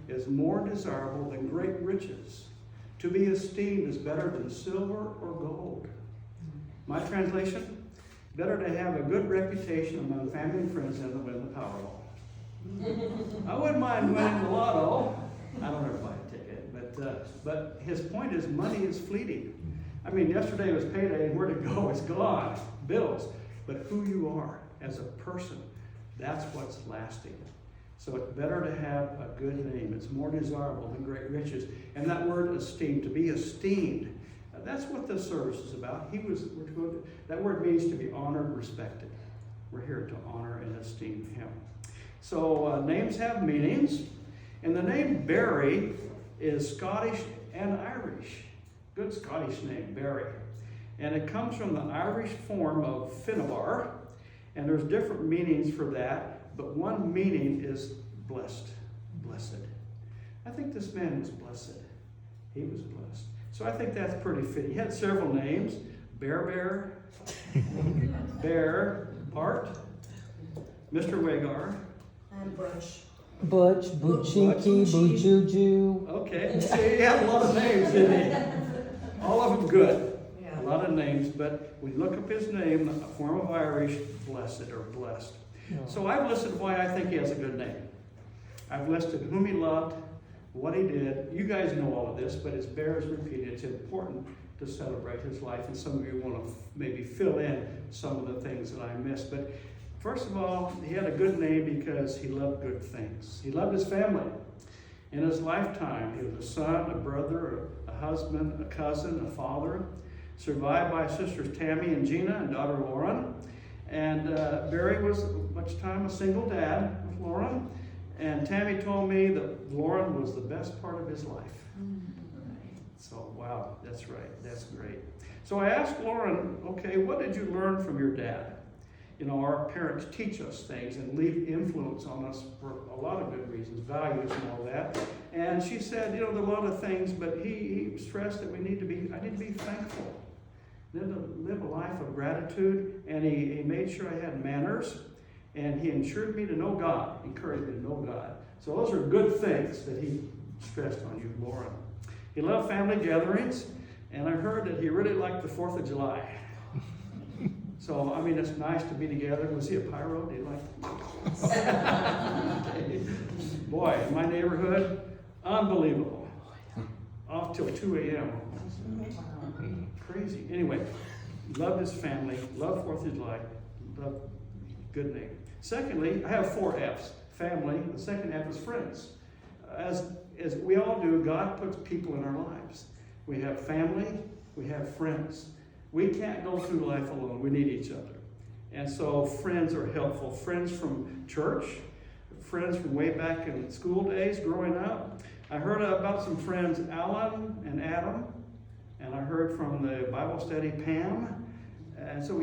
is more desirable than great riches. To be esteemed is better than silver or gold. My translation, better to have a good reputation among family and friends than to win the Powerball. I wouldn't mind winning the lotto. I don't ever buy a ticket, but his point is money is fleeting. I mean, yesterday was payday, and where to go? It's gone. Bills. But who you are as a person, that's what's lasting. So it's better to have a good name. It's more desirable than great riches. And that word esteemed, to be esteemed, that's what this service is about. That word means to be honored, respected. We're here to honor and esteem him. So names have meanings. And the name Barry is Scottish and Irish. Good Scottish name, Barry. And it comes from the Irish form of Finnebar. And there's different meanings for that. But one meaning is blessed, blessed. I think this man was blessed. He was blessed. So I think that's pretty fitting. He had several names. Bear, Bear, Bart, Mr. Weger. And Butch. Butch, Buchinki, Bujuju. Okay, so he had a lot of names, didn't he? All of them good. Yeah. A lot of names, but when you look up his name, a form of Irish, blessed or blessed. So I've listed why I think he has a good name. I've listed whom he loved, what he did. You guys know all of this, but it bears repeating. It's important to celebrate his life, and some of you want to maybe fill in some of the things that I missed. But first of all, he had a good name because he loved good things. He loved his family. In his lifetime, he was a son, a brother, a husband, a cousin, a father, survived by sisters Tammy and Gina and daughter Lauren. And Barry was much time a single dad with Lauren. And Tammy told me that Lauren was the best part of his life. So, wow, that's right. That's great. So I asked Lauren, okay, what did you learn from your dad? You know, our parents teach us things and leave influence on us for a lot of good reasons, values and all that. And she said, you know, there are a lot of things, but he stressed that I need to be thankful. Live a life of gratitude, and he made sure I had manners, and he ensured me to know God, encouraged me to know God. So those are good things that he stressed on you, Lauren. He loved family gatherings, and I heard that he really liked the 4th of July. So, I mean, it's nice to be together. Was he a pyro? Did he like Boy, in my neighborhood, unbelievable. Off till 2 a.m. Crazy. Anyway, loved his family, loved 4th of July, loved good name. Secondly, I have 4 F's. Family. The second F is friends. As we all do, God puts people in our lives. We have family, we have friends. We can't go through life alone. We need each other. And so friends are helpful. Friends from church, friends from way back in school days, growing up. I heard about some friends, Alan and Adam. And I heard from the Bible study, Pam. And so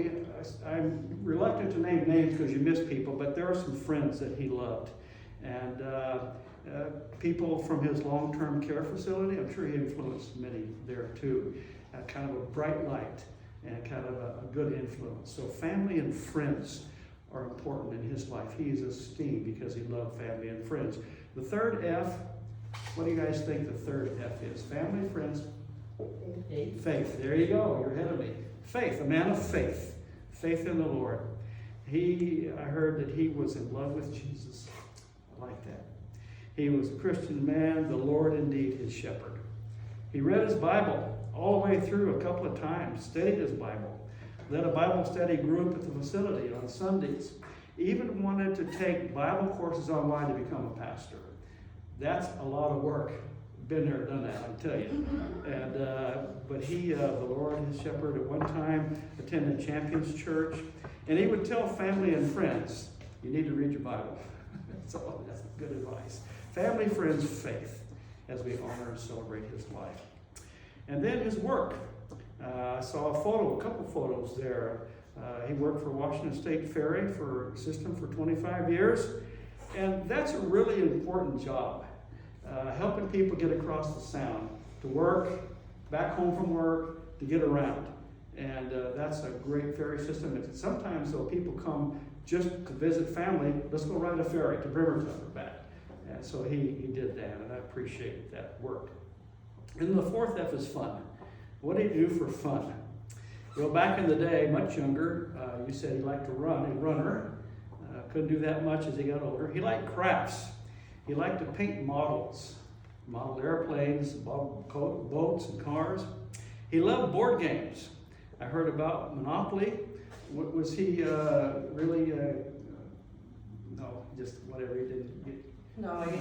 I'm reluctant to name names because you miss people, but there are some friends that he loved. And people from his long-term care facility, I'm sure he influenced many there too. Kind of a bright light and kind of a good influence. So family and friends are important in his life. He is esteemed because he loved family and friends. The third F, what do you guys think the third F is? Family, friends, faith. There you go. You're ahead of me. Faith, a man of faith. Faith in the Lord. I heard that he was in love with Jesus. I like that. He was a Christian man, the Lord indeed his shepherd. He read his Bible all the way through a couple of times, studied his Bible, led a Bible study group at the facility on Sundays, even wanted to take Bible courses online to become a pastor. That's a lot of work. Been there, done that, I tell you. And but he, the Lord, his shepherd, at one time attended Champions Church, and he would tell family and friends, "You need to read your Bible." So that's good advice. Family, friends, faith, as we honor and celebrate his life, and then his work. I saw a couple photos there. He worked for Washington State Ferry system for 25 years, and that's a really important job. Helping people get across the sound, to work, back home from work, to get around. And that's a great ferry system. And sometimes, though, people come just to visit family. Let's go ride a ferry to Bremerton or back. And so he did that, and I appreciate that work. And the fourth F is fun. What did he do for fun? Well, back in the day, much younger, you said he liked to run, a runner. Couldn't do that much as he got older. He liked crafts. He liked to paint models, model airplanes, boats and cars. He loved board games. I heard about Monopoly. Was he really, no, just whatever, he didn't get. No, when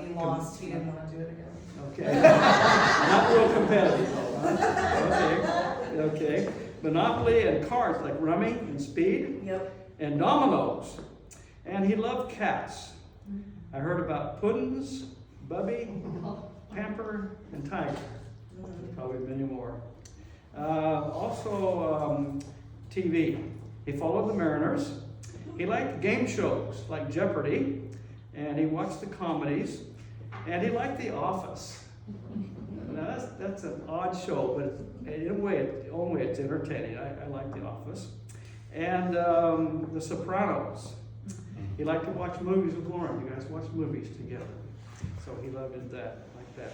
he lost, he didn't want to do it again. Okay. Not real competitive though, huh? Okay. Monopoly and cards like rummy and speed. Yep. And dominoes. And he loved cats. I heard about Puddins, Bubby, Pamper, and Tiger. Probably many more. Also, TV. He followed the Mariners. He liked game shows like Jeopardy, and he watched the comedies, and he liked The Office. Now that's an odd show, but in a way, it's entertaining. I like The Office. And The Sopranos. He liked to watch movies with Lauren. You guys watch movies together. So he loved that, like that.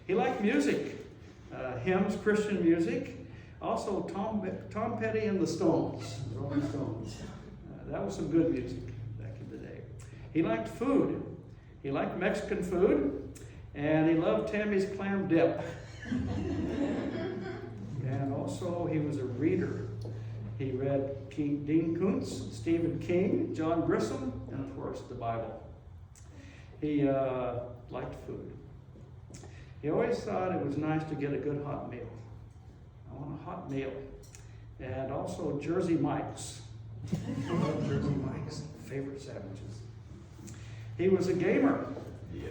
He liked music, hymns, Christian music. Also Tom Petty and the Stones, Rolling Stones. That was some good music back in the day. He liked food. He liked Mexican food. And he loved Tammy's clam dip. And also he was a reader. He read Dean Koontz, Stephen King, John Grisham, and of course the Bible. He liked food. He always thought it was nice to get a good hot meal. I want a hot meal. And also Jersey Mike's. Jersey Mike's, favorite sandwiches. He was a gamer.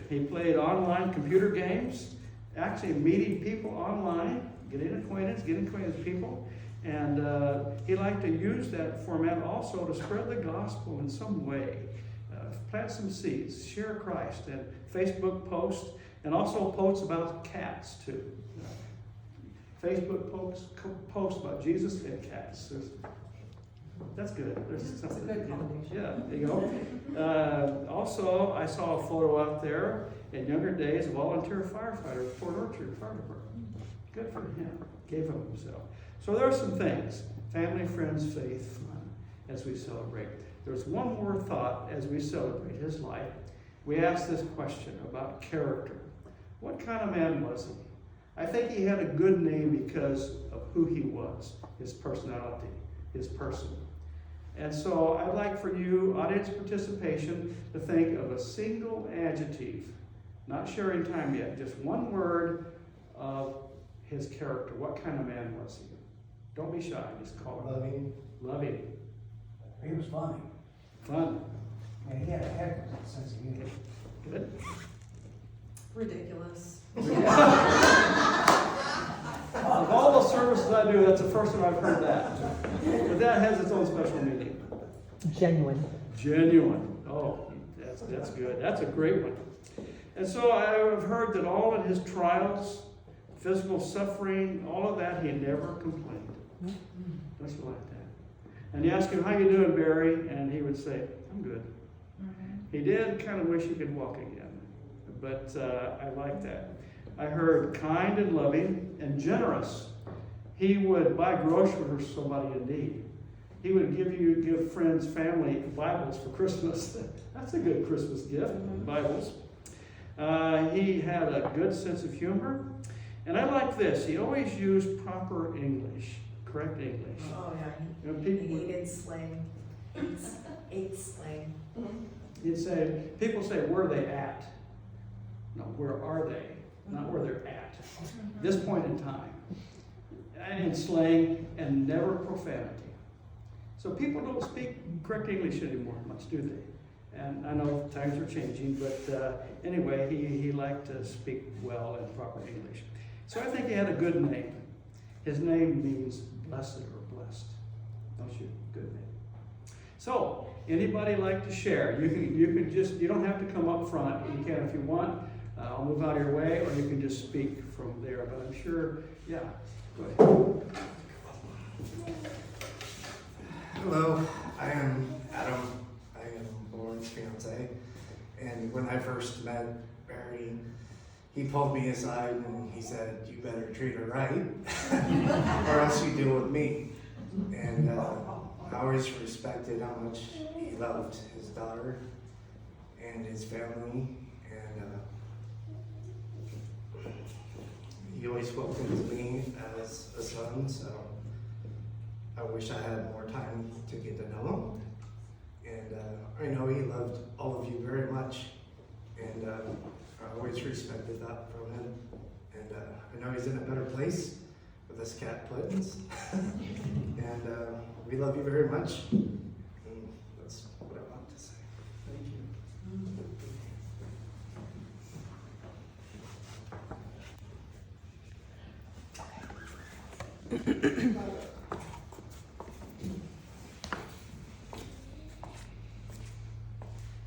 He played online computer games, actually meeting people online, getting acquainted with people. And he liked to use that format also to spread the gospel in some way. Plant some seeds, share Christ, and Facebook posts, and also posts about cats too. Facebook posts about Jesus and cats. That's good. That's a good combination. Yeah, there you go. Also, I saw a photo out there in younger days, a volunteer firefighter at Port Orchard Fire Department. Good for him. Gave him himself. So there are some things, family, friends, faith, fun, as we celebrate. There's one more thought as we celebrate his life. We ask this question about character. What kind of man was he? I think he had a good name because of who he was, his personality, his person. And so I'd like for you, audience participation, to think of a single adjective, not sharing time yet, just one word of his character. What kind of man was he? Don't be shy, just call him. Loving. Loving. He was funny. Fun. And he had a heck of a sense of humor. Good. Ridiculous. Of all the services I do, that's the first time I've heard that. But that has its own special meaning. Genuine. Genuine. Oh, that's good. That's a great one. And so I have heard that all of his trials, physical suffering, all of that, he never complained. Just like that. And you ask him, how you doing, Barry? And he would say, I'm good. He did kind of wish he could walk again. But I like that. I heard kind and loving and generous. He would buy groceries for somebody in need. He would give friends, family Bibles for Christmas. That's a good Christmas gift, Bibles. He had a good sense of humor. And I like this. He always used proper English, correct English. Oh, yeah. You know, He hated slang. Ate slang. He'd say, people say, where are they at? No, where are they? Not where they're at. This point in time. And in slang and never profanity. So people don't speak correct English anymore much, do they? And I know times are changing, but anyway, he liked to speak well and proper English. So I think he had a good name. His name means blessed or blessed. Don't you? Good name. So, anybody like to share? You don't have to come up front. You can if you want. I'll move out of your way, or you can just speak from there. But I'm sure, yeah. Go ahead. Hello, I am Adam. I am Lauren's fiance, And when I first met Barry, he pulled me aside and he said, "You better treat her right, or else you deal with me." And I always respected how much he loved his daughter and his family, and he always spoke to me as a son, so I wish I had more time to get to know him. And I know he loved all of you very much, and I always respected that from him. And I know he's in a better place with his cat Puddins. And we love you very much. And that's what I want to say. Thank you.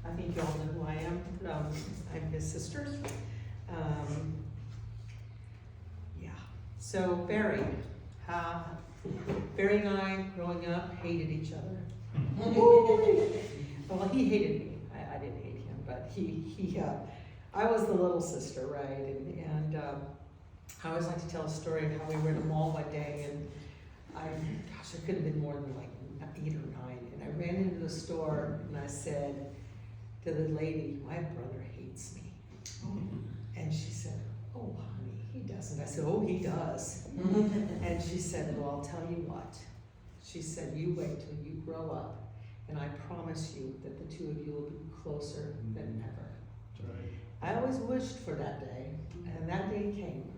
I think you all know who I am. I'm his sister. Yeah. So Barry and I, growing up, hated each other. Well, he hated me. I didn't hate him, but I was the little sister, right? And I always like to tell a story of how we were in a mall one day, and I could have been more than like 8 or 9, and I ran into the store and I said to the lady, "My brother hates me." And she said, "Oh, honey, he doesn't." I said, "Oh, he does." And she said, "Well, I'll tell you what." She said, "You wait till you grow up, and I promise you that the two of you will be closer than ever." That's right. I always wished for that day, and that day came.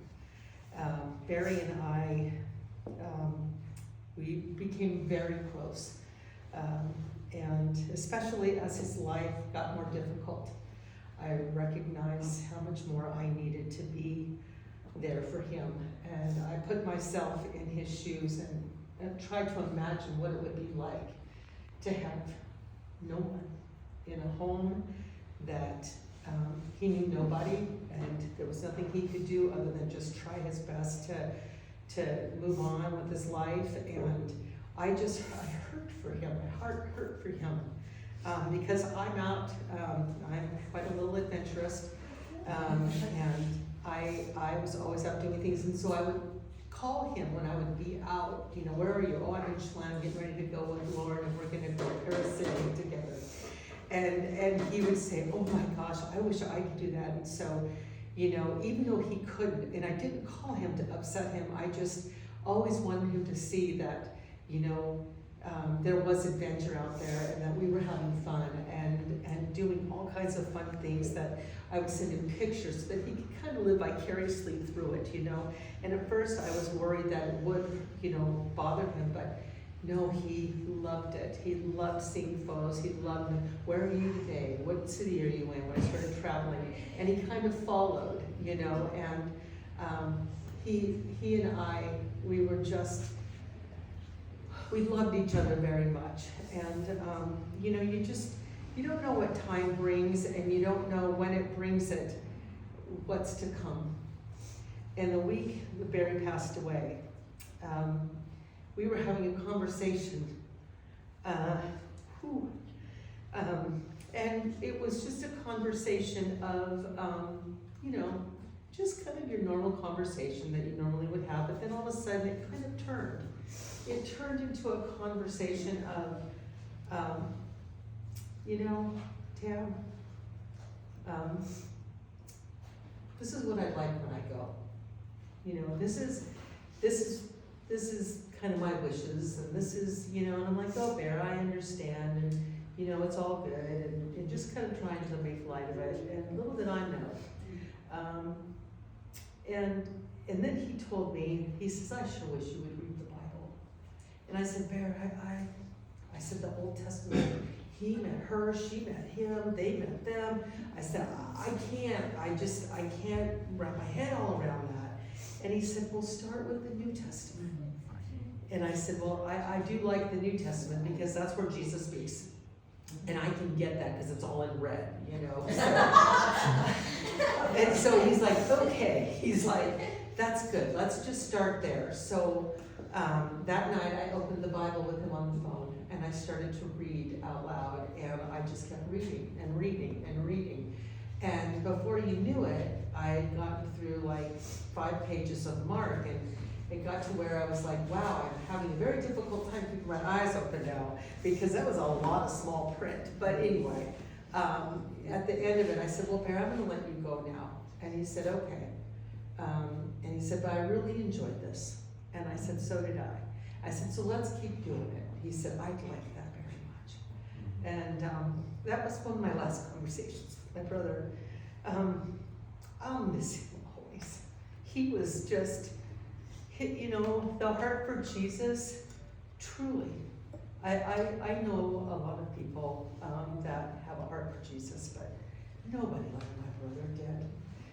Barry and I, we became very close. And especially as his life got more difficult, I recognized how much more I needed to be there for him. And I put myself in his shoes and tried to imagine what it would be like to have no one in a home that he knew nobody, and there was nothing he could do other than just try his best to move on with his life. And I hurt for him. My heart hurt for him because I'm out. I'm quite a little adventurous, and I was always out doing things. And so I would call him when I would be out. You know, "Where are you?" "Oh, I'm in Schland, getting ready to go with Lauren, and we're going to go parasailing together." And he would say, "Oh my gosh, I wish I could do that." And so, you know, even though he couldn't, and I didn't call him to upset him, I just always wanted him to see that, you know, there was adventure out there, and that we were having fun and doing all kinds of fun things that I would send him pictures so that he could kind of live vicariously through it, you know. And at first I was worried that it would, you know, bother him, but no, he loved it. He loved seeing photos. He loved, "Where are you today? What city are you in?" when I started traveling. And he kind of followed, you know, and he and I, we loved each other very much. And, you know, you don't know what time brings, and you don't know when it brings it, what's to come. And the week that Barry passed away, we were having a conversation, and it was just a conversation of, you know, just kind of your normal conversation that you normally would have, but then all of a sudden it kind of turned. It turned into a conversation of, you know, Tam, this is what I'd like when I go. You know, this is kind of my wishes, and this is, you know, and I'm like, "Oh, Bear, I understand, and, you know, it's all good," and just kind of trying to make light of it, and little did I know. And then he told me, he says, "I sure wish you would read the Bible." And I said, "Bear, I said, the Old Testament, he met her, she met him, they met them." I said, I can't wrap my head all around that. And he said, "Well, start with the New Testament." And I said, "Well, I do like the New Testament because that's where Jesus speaks. And I can get that because it's all in red, you know." And so he's like, "Okay." He's like, "That's good. Let's just start there." So that night I opened the Bible with him on the phone, and I started to read out loud, and I just kept reading and reading and reading. And before you knew it, I had gotten through like 5 pages of Mark, and it got to where I was like, wow, I'm having a very difficult time keeping my eyes open now, because that was a lot of small print. But anyway, at the end of it, I said, well, Bear, I'm gonna let you go now. And he said, okay. And he said, but I really enjoyed this. And I said, so did I. I said, so let's keep doing it. He said, I'd like that very much. And that was one of my last conversations with my brother. I'll miss him always. He was just, you know, the heart for Jesus, truly. I know a lot of people that have a heart for Jesus, but nobody like my brother did.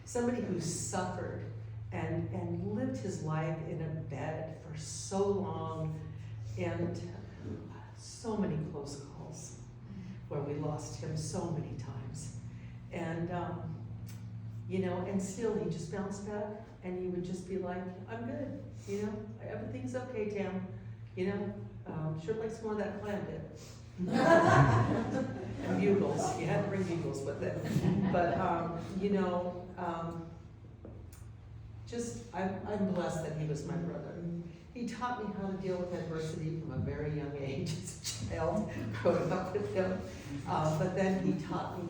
Somebody who suffered and lived his life in a bed for so long, and so many close calls where we lost him so many times. And, you know, and still he just bounced back, and he would just be like, I'm good, you know, everything's okay, Tam, you know, sure likes more of that clam dip. And bugles, you had to bring bugles with it. But, you know, I'm blessed that he was my brother. He taught me how to deal with adversity from a very young age as a child, growing up with him. But then he taught me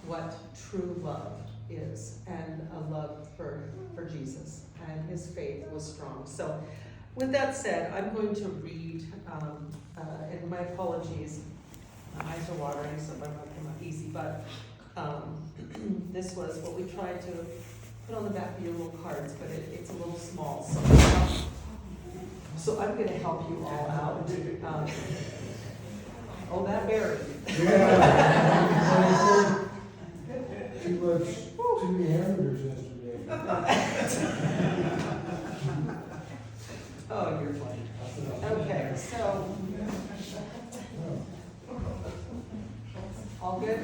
what true love is, and a love for Jesus, and his faith was strong. So with that said, I'm going to read, and my apologies, my eyes are watering, so that might come out easy, but this was what we tried to put on the back of your little cards, but it's a little small, so I'm gonna help you all out. Oh, that berry. Yeah. Too much, too many hamburgers yesterday. Oh, you're funny. Okay, so. All good?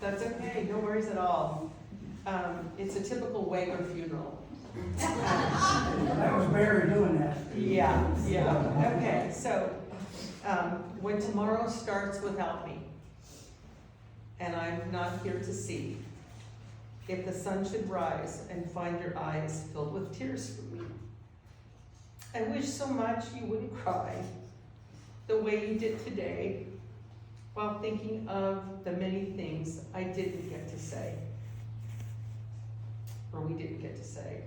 That's okay, no worries at all. It's a typical Weger funeral. That was Barry doing that. Yeah, okay, so, when tomorrow starts without me, and I'm not here to see, if the sun should rise and find your eyes filled with tears for me, I wish so much you wouldn't cry the way you did today, while thinking of the many things I didn't get to say. Or we didn't get to say.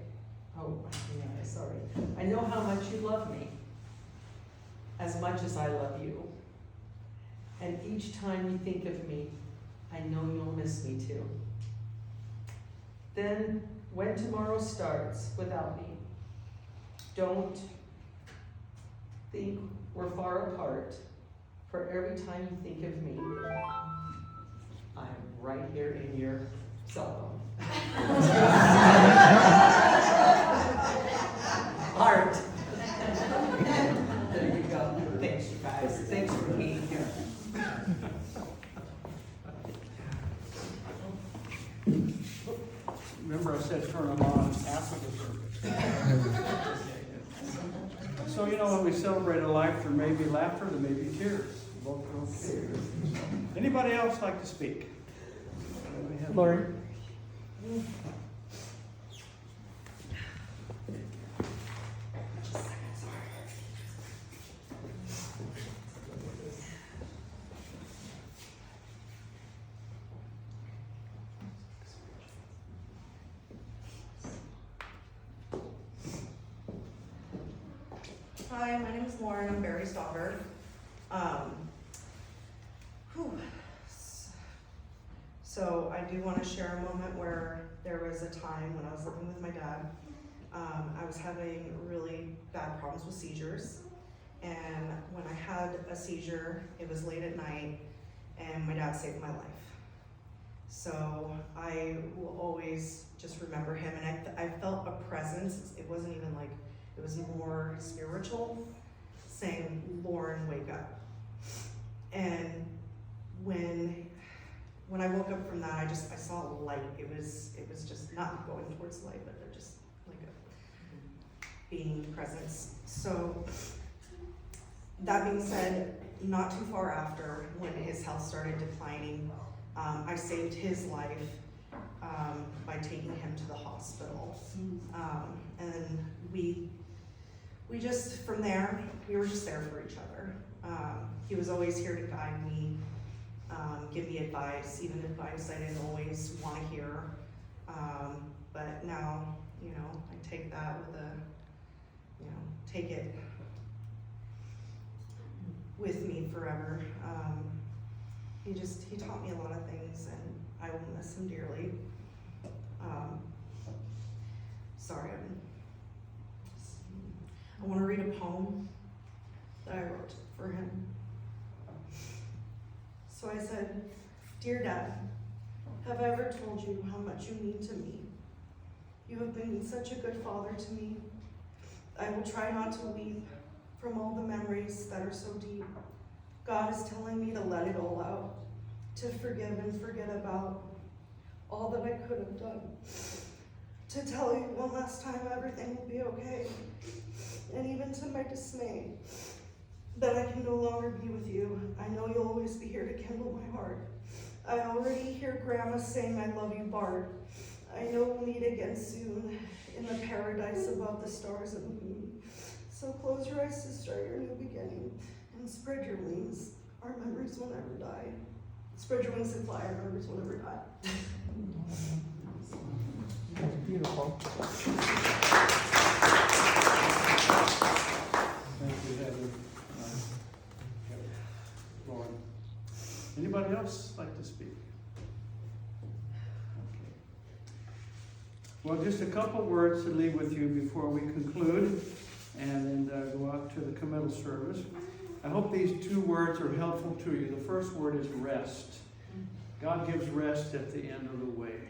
Oh, yeah, sorry. I know how much you love me, as much as I love you. And each time you think of me, I know you'll miss me too. Then, when tomorrow starts without me, don't think we're far apart. For every time you think of me, I'm right here in your cell phone. Heart. There you go. Thanks, you guys. Thanks for being here. Remember I said turn them on after the service. So, you know, when we celebrate a life, there may be laughter, there may be tears. Both are okay. Anybody else like to speak? Lori. Hi, my name is Lauren. I'm Barry's daughter. So I do want to share a moment where there was a time when I was living with my dad. I was having really bad problems with seizures. And when I had a seizure, it was late at night, and my dad saved my life. So I will always just remember him, and I felt a presence. It wasn't even like, it was more spiritual, saying, Lauren, wake up. And when I woke up from that, I saw a light. It was just not going towards light, but just like a being presence. So that being said, not too far after, when his health started declining, I saved his life by taking him to the hospital. And then we just, from there, we were just there for each other. He was always here to guide me, give me advice, even advice I didn't always want to hear. But now, you know, I take that with take it with me forever. He taught me a lot of things, and I will miss him dearly. Sorry, I want to read a poem that I wrote for him. So I said, "Dear Dad, have I ever told you how much you mean to me? You have been such a good father to me. I will try not to weep from all the memories that are so deep. God is telling me to let it all out, to forgive and forget about all that I could have done, to tell you one last time everything will be okay, and even to my dismay, that I can no longer be with you. I know you'll always be here to kindle my heart. I already hear Grandma saying I love you, Bart. I know we'll meet again soon in the paradise above the stars and the moon. So close your eyes to start your new beginning and spread your wings. Our memories will never die. Spread your wings and fly. Our memories will never die." That's beautiful. Thank you, Heather. Lauren. Anybody else like to speak? Okay. Well, just a couple words to leave with you before we conclude and then go out to the committal service. I hope these two words are helpful to you. The first word is rest. God gives rest at the end of the way.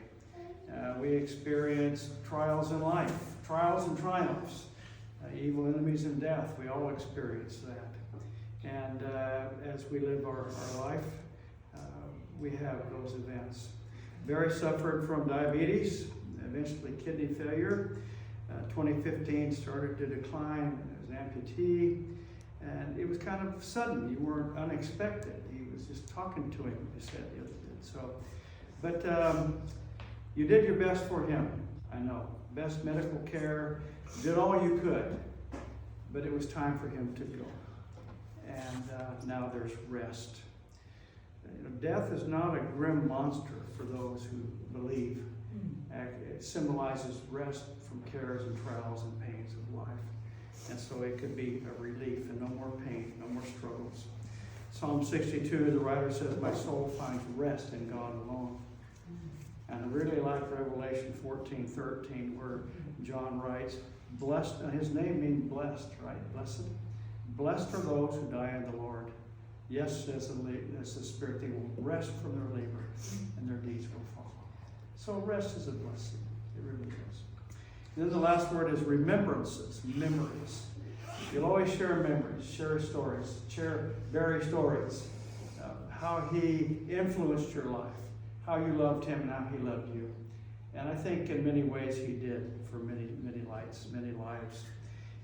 We experience trials in life, trials and triumphs, evil enemies and death. We all experience that. And as we live our life, we have those events. Barry suffered from diabetes, eventually kidney failure. 2015 started to decline as an amputee, and it was kind of sudden. You weren't unexpected. He was just talking to him, you said the other day. So, but you did your best for him, I know. Best medical care, did all you could, but it was time for him to go. And now there's rest. You know, death is not a grim monster for those who believe. It symbolizes rest from cares and trials and pains of life. And so it could be a relief and no more pain, no more struggles. Psalm 62, the writer says, "My soul finds rest in God alone." And I really like Revelation 14:13, where John writes, "Blessed," and his name means blessed, right? Blessed. "Blessed are those who die in the Lord. Yes," says the Spirit, "they will rest from their labor, and their deeds will follow." So rest is a blessing. It really is. Then the last word is remembrances, memories. You'll always share memories, share stories, share Barry stories, how he influenced your life, how you loved him and how he loved you. And I think in many ways he did for many, many lives.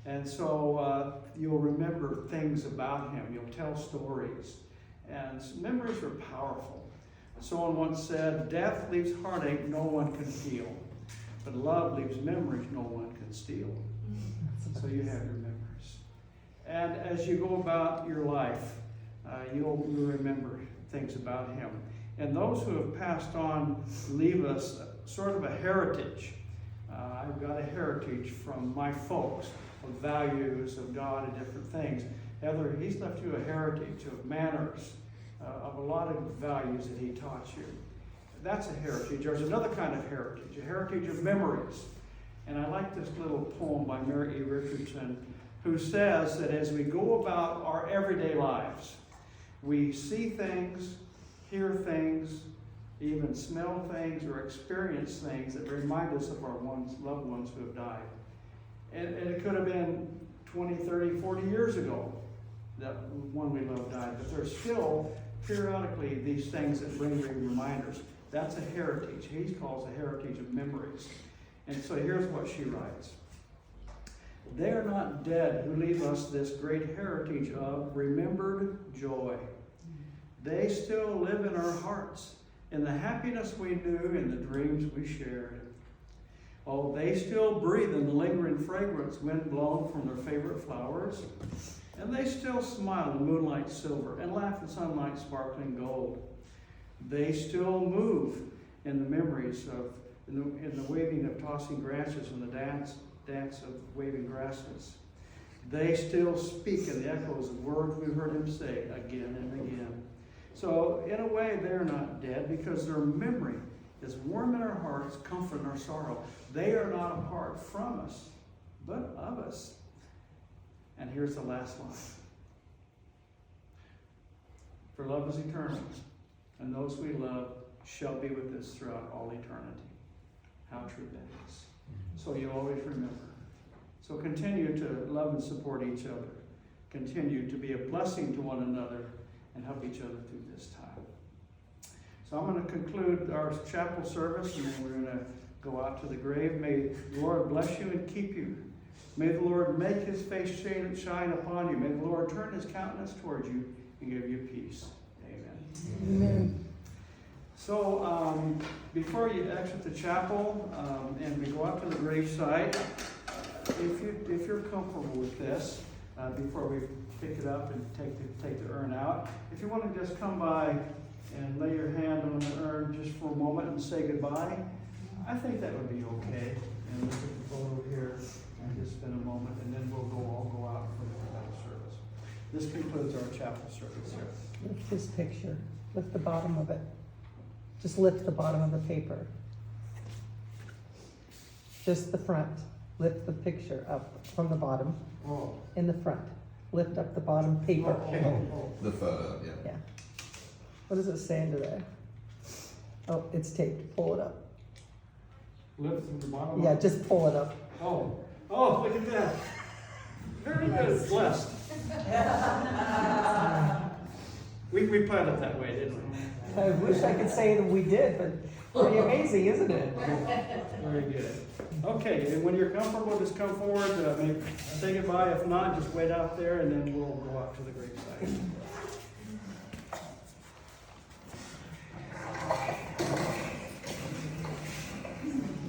And so you'll remember things about him. You'll tell stories. And memories are powerful. Someone once said, "Death leaves heartache no one can heal, but love leaves memories no one can steal." So you have your memories. And as you go about your life, you'll remember things about him. And those who have passed on leave us sort of a heritage. I've got a heritage from my folks of values of God and different things. Heather, he's left you a heritage of manners, of a lot of values that he taught you. That's a heritage. There's another kind of heritage, a heritage of memories. And I like this little poem by Mary E. Richardson, who says that as we go about our everyday lives, we see things, hear things, even smell things or experience things that remind us of our loved ones who have died. And it could have been 20, 30, 40 years ago that one we love died, but there's still periodically these things that bring reminders. That's a heritage. He calls a heritage of memories. And so here's what she writes. They are not dead who leave us this great heritage of remembered joy. They still live in our hearts, in the happiness we knew, in the dreams we shared. Oh, they still breathe in the lingering fragrance wind blown from their favorite flowers. And they still smile in moonlight silver and laugh in sunlight sparkling gold. They still move in the memories of, in the waving of tossing branches and the dance of waving grasses. They still speak in the echoes of words we heard him say again and again. So in a way, they're not dead because their memory is warm in our hearts, comfort in our sorrow. They are not apart from us, but of us. And here's the last line. For love is eternal, and those we love shall be with us throughout all eternity. How true that is. So you always remember. So continue to love and support each other. Continue to be a blessing to one another and help each other through this time. So I'm going to conclude our chapel service, and then we're going to go out to the grave. May the Lord bless you and keep you. May the Lord make his face shine upon you. May the Lord turn his countenance towards you and give you peace. Amen. Amen. So before you exit the chapel and we go out to the gravesite, if you're comfortable with this, before we pick it up and take the urn out, if you want to just come by and lay your hand on the urn just for a moment and say goodbye, I think that would be okay. And look at the photo here and just spend a moment, and then we'll all go out for the final service. This concludes our chapel service here. Lift this picture. Lift the bottom of it. Just lift the bottom of the paper. Just the front. Lift the picture up from the bottom. Oh. In the front. Lift up the bottom paper. The photo, yeah. Yeah. What does it say under there? Oh, it's taped. Pull it up. Lift from the bottom. Yeah, just pull it up. Oh, look at that. Very good. Blessed. We planned it that way, didn't we? I wish I could say that we did, but pretty amazing, isn't it? Very good. Okay, and when you're comfortable, just come forward, maybe say goodbye. If not, just wait out there, and then we'll go out to the gravesite.